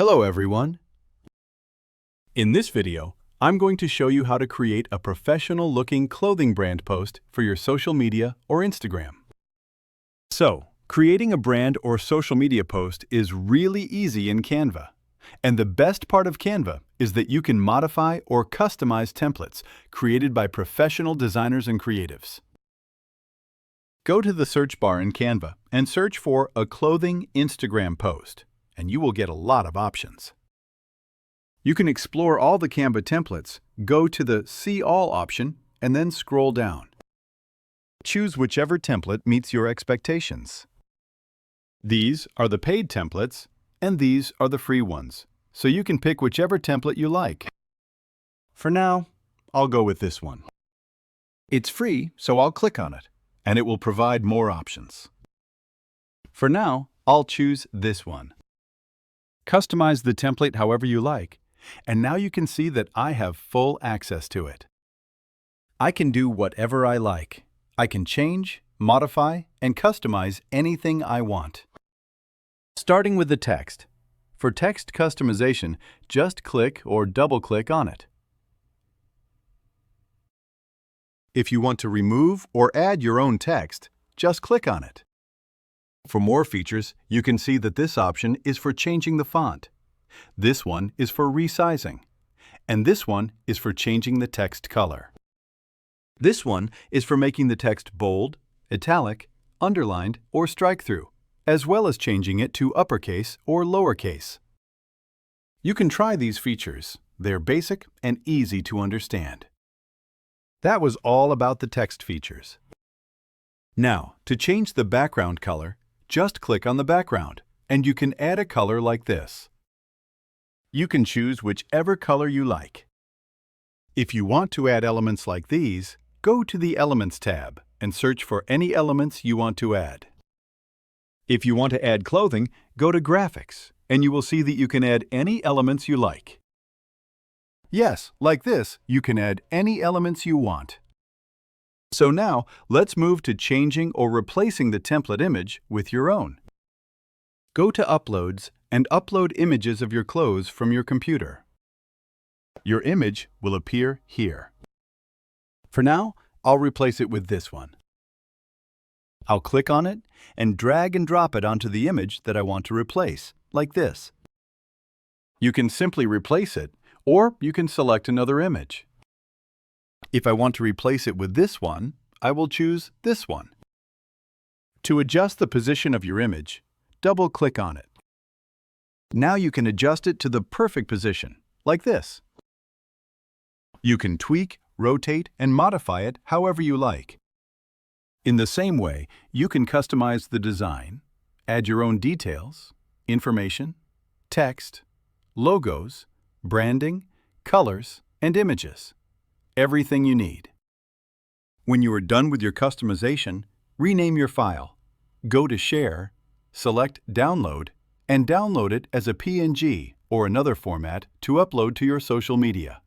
Hello everyone! In this video, I'm going to show you how to create a professional-looking clothing brand post for your social media or Instagram. So, creating a brand or social media post is really easy in Canva. And the best part of Canva is that you can modify or customize templates created by professional designers and creatives. Go to the search bar in Canva and search for a clothing Instagram post, and you will get a lot of options. You can explore all the Canva templates, go to the See All option, and then scroll down. Choose whichever template meets your expectations. These are the paid templates, and these are the free ones, so you can pick whichever template you like. For now, I'll go with this one. It's free, so I'll click on it, and it will provide more options. For now, I'll choose this one. Customize the template however you like, and now you can see that I have full access to it. I can do whatever I like. I can change, modify, and customize anything I want. Starting with the text. For text customization, just click or double-click on it. If you want to remove or add your own text, just click on it. For more features, you can see that this option is for changing the font. This one is for resizing. And this one is for changing the text color. This one is for making the text bold, italic, underlined, or strike-through, as well as changing it to uppercase or lowercase. You can try these features. They're basic and easy to understand. That was all about the text features. Now, to change the background color, just click on the background, and you can add a color like this. You can choose whichever color you like. If you want to add elements like these, go to the Elements tab and search for any elements you want to add. If you want to add clothing, go to Graphics, and you will see that you can add any elements you like. Yes, like this, you can add any elements you want. So now, let's move to changing or replacing the template image with your own. Go to Uploads and upload images of your clothes from your computer. Your image will appear here. For now, I'll replace it with this one. I'll click on it and drag and drop it onto the image that I want to replace, like this. You can simply replace it, or you can select another image. If I want to replace it with this one, I will choose this one. To adjust the position of your image, double-click on it. Now you can adjust it to the perfect position, like this. You can tweak, rotate, and modify it however you like. In the same way, you can customize the design, add your own details, information, text, logos, branding, colors, and images. Everything you need. When you are done with your customization, rename your file. Go to Share, select Download, and download it as a PNG or another format to upload to your social media.